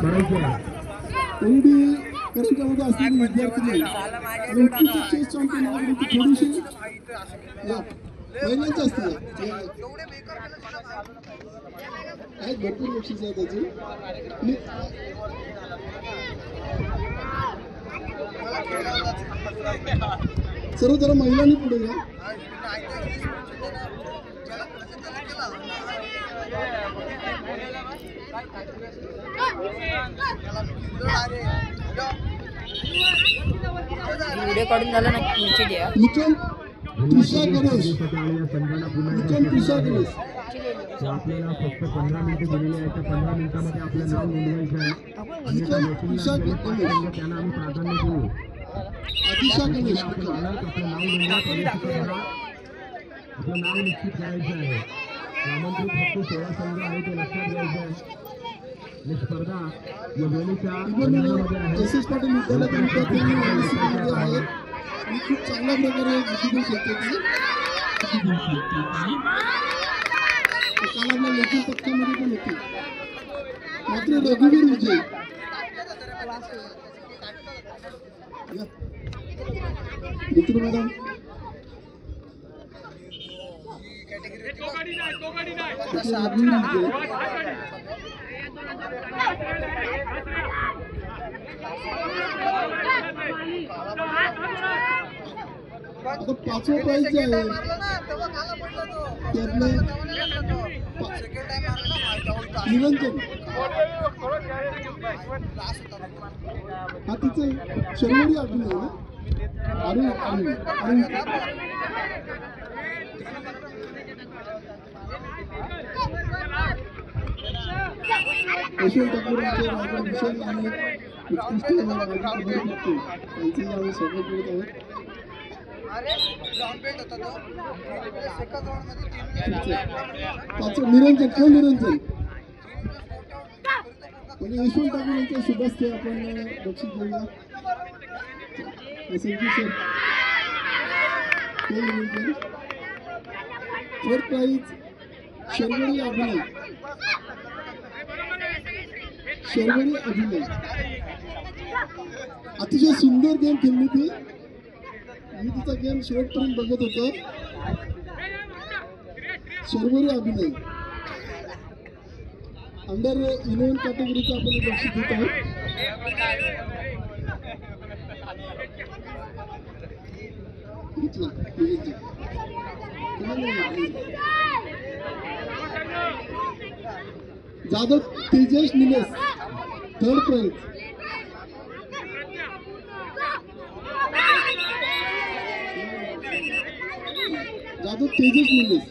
भरायची आहे. एवढी करंजामध्ये असलेली विद्यार्थी आणि उत्कृष्ट चेस चॅम्पियन वगैरेची थोडीशी महिलांची असते आहेत भरपूर बक्षीस आहे त्याची. सर्व जरा महिलांनी पुढे या. व्हिडिओ काढून झाला ना तुमची द्या. त्रिशा गणेश त्रिशा गणेश आपल्याला फक्त 15 मिनिटं दिलेली आहे. त्या 15 मिनिटांमध्ये आपलं नाव नोंदवायचं आहे आणि त्यांना आम्ही प्राधान्य देऊ. अतिशा गणेश आपलं नाव नोंदवा, आपलं नाव निश्चित करायचं आहे. आमंत्रित फक्त 16 संघ आहे ते लक्षात घ्यायचं आहे. ही स्पर्धा या दोन्हीच्या एस पाटील विद्यालयातील विद्यार्थ्यांनी आहे आणि खूप चांगल्या प्रकारे बुद्धिबळ खेळतात. काल आपल्या लेखन पक्षामध्ये पण होते मात्र रघुवीर विजय मित्र मॅडम आता 5वं प्राइज जे आहे त्यातलं निरंजन हा तिचं शनिवारी अभिनय ना अरुण यशवंत ठाकूरांचे राजा विशाल आणि उत्कृष्ट त्यांचे आम्ही स्वागत करत आहोत. निरंजन कोण निरंजन म्हणजे यशवंत ठाकूर यांच्या शुभस्ते आपण बक्षीस देऊया. सर कोण निरंजन. थर्ड प्राइज शर्वरी अभिनय अतिशय सुंदर गेम खेळली ती. मी तिचा गेम शेवटपर्यंत बघत होतो. शर्वरी अभिनय अंडर 11 कॅटेगरीचं आपण बक्षीस देत आहोत. Jadhav Tejas Nilesh third prize. जाधव तेजस निलेश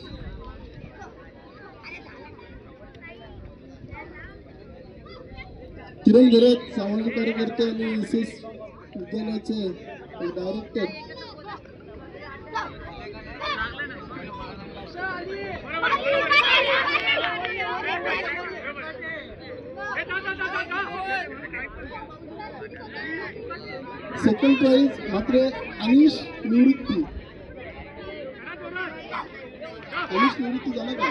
किरण घरत सामाजिक कार्यकर्ते आणि एस विद्यालयाचे डायरेक्टर. सेकंड प्राइज मात्र अनिश निवृत्ती झाला का.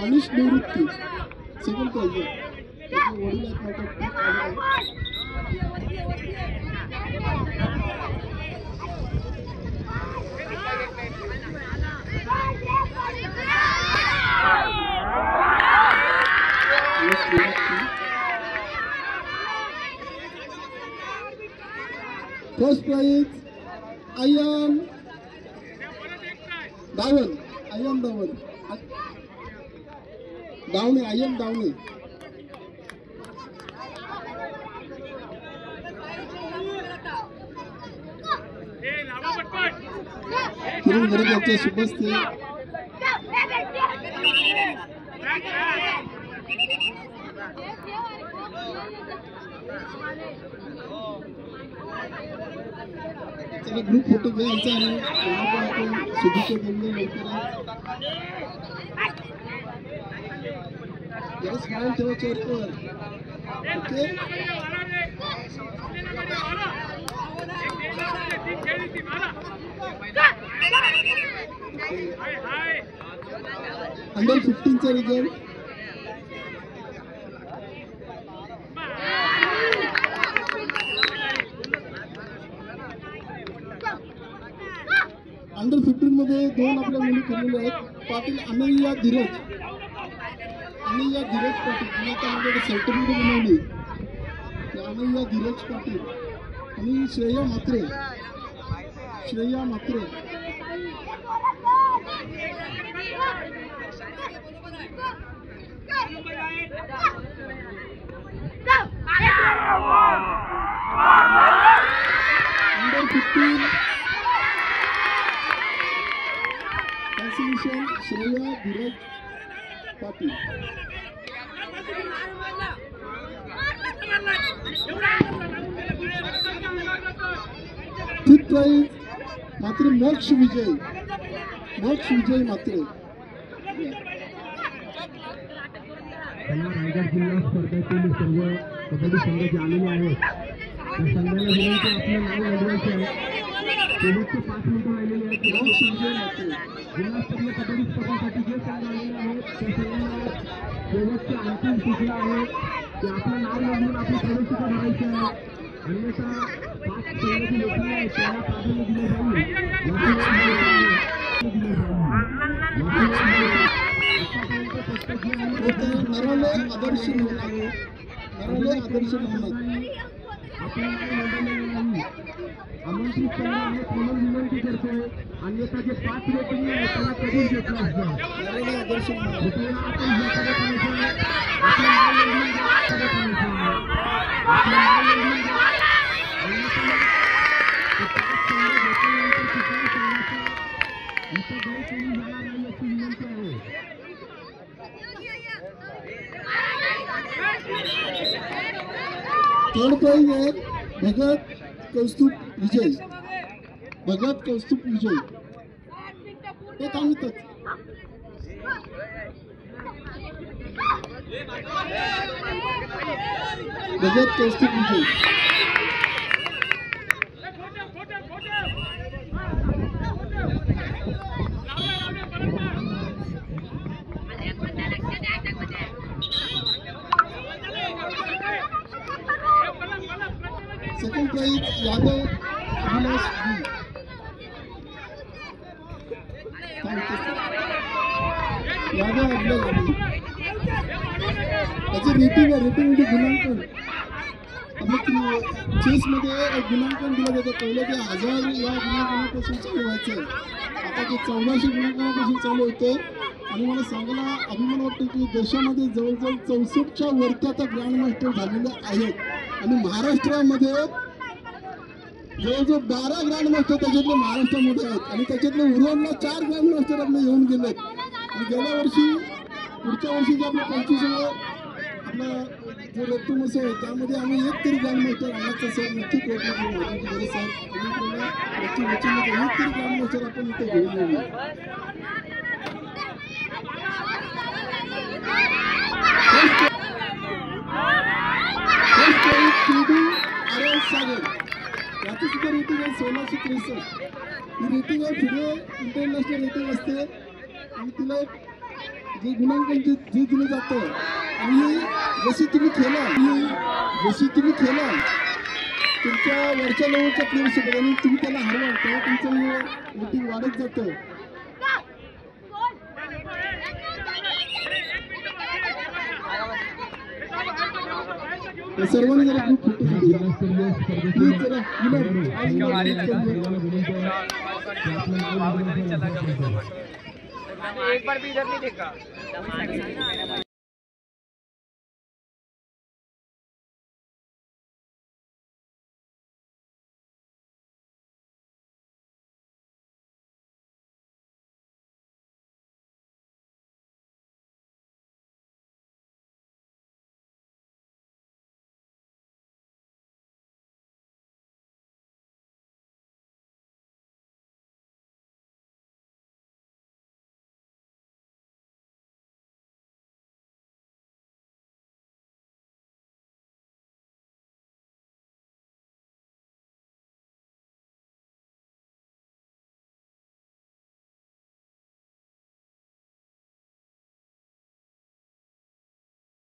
अनिश निवृत्ती सेकंड प्राइज वडील फर्स्ट प्राइज आयन दावण आयन दावणे किरण घरत यांच्या शुभस्ते. चला ग्रुप फोटो घ्या यांचा आणि आपण शुभेच्छा देऊया लवकर. जरा स्माइल ठेवा चेहऱ्यावर. ओके अंडर 15चा रिझल्ट मध्ये 2 आपल्या मुली खेळलेल्या आहेत. पाटील अनय्या धीरज पाटील आणि आता माझ्याकडे सर्टिफिकेट बनवली. अनय्या धीरज पाटील आणि Shreya Mhatre. Under 15 consolation Shreya Dheeraj Patil. Fifth prize मात्र मोक्ष विजय मात्र. रायगड जिल्हा स्पर्धेतील सर्व कबड्डी संघ जे आलेले आहेत त्या संघाला विनंती आपलं नाव नोंदवायचे आहे. शेवटचे 5 मिनिटं राहिलेले आहेत. मोक्ष विजय मात्र. जिल्हास्तरीय कबड्डी स्पर्धेसाठी जे संघ आलेले आहेत त्या संघाला शेवटची अंतिम सूचना आहे की आपलं नाव नोंदवून आपली प्रवेशिका भरायची आहे. अन्यथा 5 संघाची लोकं आहेत त्यांना प्राधान्य दिले नरवले आदर्श मोहनत. आमंत्रित करणे म्हणून विनंती करतोय. अन्यथा जे 5 रेटिंग आहे त्याला कधीच घेतलं असतं. नरवले आदर्श मोहनत. कृपया आपण हे करायचं आपलं नाव नोंदवून थर्ड प्राइज आहे भगत कौस्तुभ विजय. ते सांगतात भगत कौस्तुभ विजय. सेकंड प्राइज यादव अभिलाष बी. त्याचे रेटिंग म्हणजे गुणांकन. आपल्या चेसमध्ये एक गुणांकन दिलं जातं. पहिलं ते 1000 या गुणांकनापासून चालू व्हायचं. आता ते 1400 गुणांकनापासून चालू होतं. आणि मला सांगायला अभिमान वाटतो की देशामध्ये जवळजवळ 64च्या वरती आता ग्रँड मास्टर झालेले आहेत. आणि महाराष्ट्रामध्ये जवळजवळ 12 ग्रँड मास्टर त्याच्यातले महाराष्ट्रामध्ये आहेत. आणि त्याच्यातले उर्वरला 4 ग्रँड मास्टर आपले येऊन गेलेत. आणि गेल्या वर्षी पुढच्या वर्षी जे आपलं 25 आपला जो रक्तम आहे त्यामध्ये आम्ही 1 तरी ग्रँड मास्टर आणायचं सर नक्की प्रयत्न करू. माझी सर आम्ही वचनमध्ये 1 तरी ग्रँड मास्टर आपण इथे घेऊन येऊ. सागर याचं सुद्धा रेटिंग आहे 1663. ही रेटिंग आहे पुढे इंटरनॅशनल रेटिंग असते. आणि तिला जे गुणांकन जे दिलं जातं आणि जशी तुम्ही खेळा तुमच्या वरच्या लेवलच्या प्लेयर्ससोबत आणि तुम्ही त्याला हरवा तेव्हा तुमचं रेटिंग वाढत जातं. सर्वांनी जरा खूप प्लीज जरा एक बार भी इधर नहीं देखा.